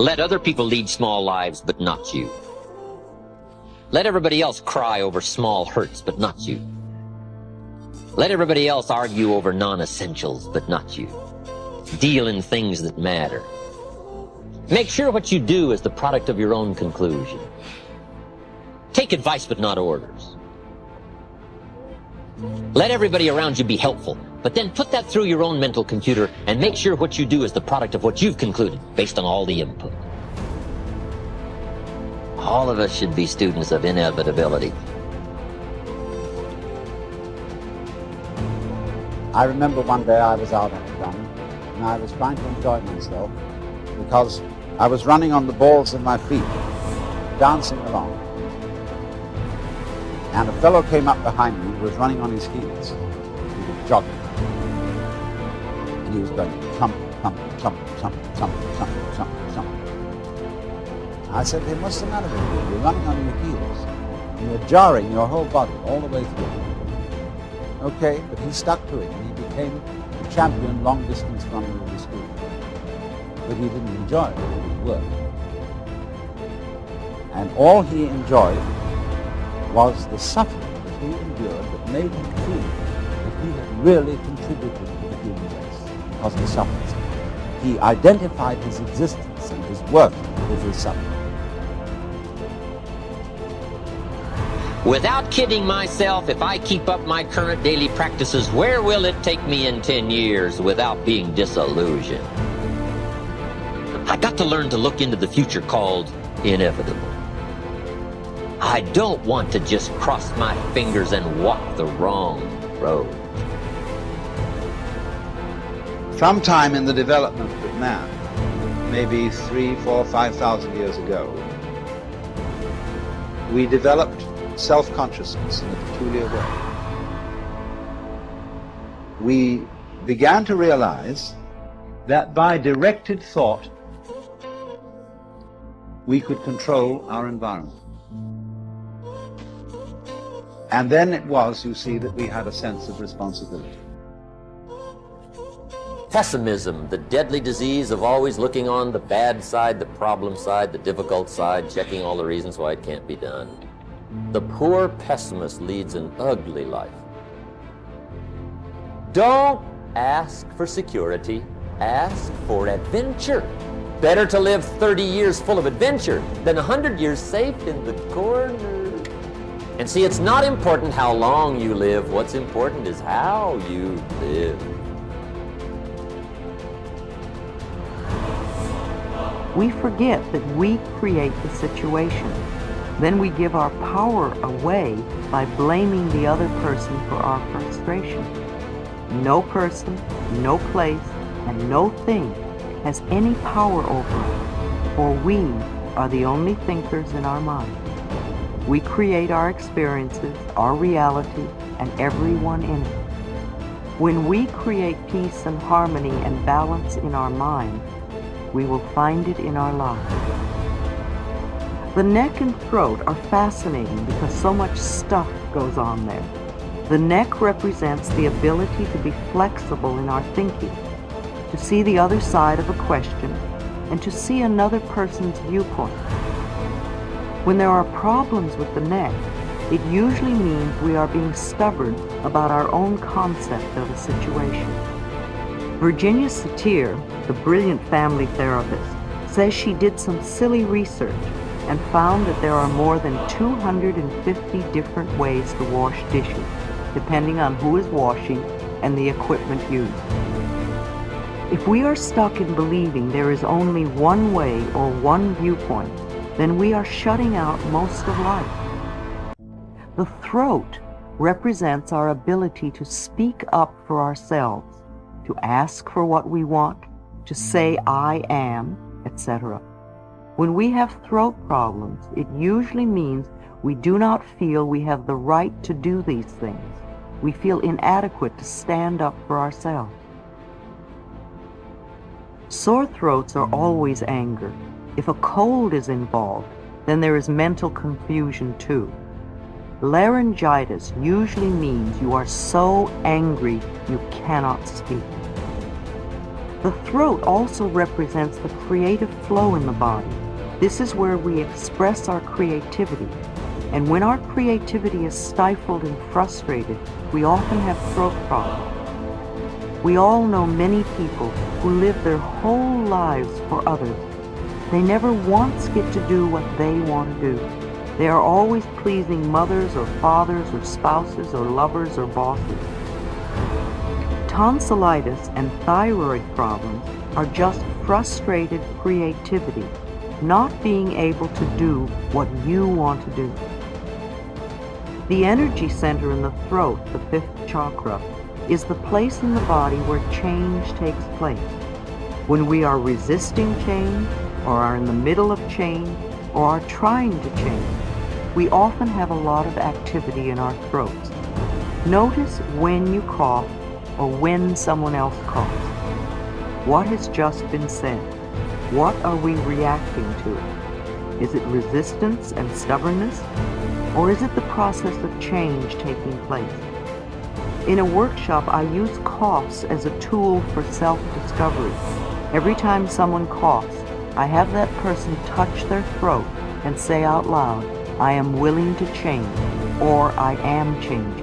Let other people lead small lives, but not you. Let everybody else cry over small hurts, but not you. Let everybody else argue over non-essentials, but not you. Deal in things that matter. Make sure what you do is the product of your own conclusion. Take advice, but not orders. Let everybody around you be helpful, but then put that through your own mental computer and make sure what you do is the product of what you've concluded based on all the input. All of us should be students of inevitability. I remember one day I was out on a run and I was trying to enjoy myself because I was running on the balls of my feet, dancing along. And a fellow came up behind me who was running on his heels. He was jogging. And he was going thump, thump, thump, thump, thump, thump, thump, thump. I said, hey, what's the matter with you? You're running on your heels. And you're jarring your whole body all the way through. Okay, but he stuck to it and he became the champion long distance runner of the school. But he didn't enjoy it, it was work. And all he enjoyed was the suffering that he endured that made him feel that he had really contributed to the human race because he suffered. He identified his existence and his work with his suffering. Without kidding myself, if I keep up my current daily practices, where will it take me in 10 years without being disillusioned? I got to learn to look into the future called inevitable. I don't want to just cross my fingers and walk the wrong road. Sometime in the development of man, maybe 3, 4, 5,000 years ago, we developed self-consciousness in a peculiar way. We began to realize that by directed thought, we could control our environment. And then it was, you see, that we had a sense of responsibility. Pessimism, the deadly disease of always looking on the bad side, the problem side, the difficult side, checking all the reasons why it can't be done. The poor pessimist leads an ugly life. Don't ask for security, ask for adventure. Better to live 30 years full of adventure than 100 years safe in the corner. And see, it's not important how long you live. What's important is how you live. We forget that we create the situation. Then we give our power away by blaming the other person for our frustration. No person, no place, and no thing has any power over us, for we are the only thinkers in our mind. We create our experiences, our reality, and everyone in it. When we create peace and harmony and balance in our mind, we will find it in our lives. The neck and throat are fascinating because so much stuff goes on there. The neck represents the ability to be flexible in our thinking, to see the other side of a question, and to see another person's viewpoint. When there are problems with the neck, it usually means we are being stubborn about our own concept of a situation. Virginia Satir, the brilliant family therapist, says she did some silly research and found that there are more than 250 different ways to wash dishes, depending on who is washing and the equipment used. If we are stuck in believing there is only one way or one viewpoint, then we are shutting out most of life. The throat represents our ability to speak up for ourselves, to ask for what we want, to say I am, etc. When we have throat problems, it usually means we do not feel we have the right to do these things. We feel inadequate to stand up for ourselves. Sore throats are always anger. If a cold is involved, then there is mental confusion too. Laryngitis usually means you are so angry you cannot speak. The throat also represents the creative flow in the body. This is where we express our creativity. And when our creativity is stifled and frustrated, we often have throat problems. We all know many people who live their whole lives for others. They never once get to do what they want to do. They are always pleasing mothers or fathers or spouses or lovers or bosses. Tonsillitis and thyroid problems are just frustrated creativity, not being able to do what you want to do. The energy center in the throat, the fifth chakra, is the place in the body where change takes place. When we are resisting change, or are in the middle of change, or are trying to change, we often have a lot of activity in our throats. Notice when you cough or when someone else coughs. What has just been said? What are we reacting to? Is it resistance and stubbornness? Or is it the process of change taking place? In a workshop, I use coughs as a tool for self-discovery. Every time someone coughs, I have that person touch their throat and say out loud, I am willing to change, or I am changing.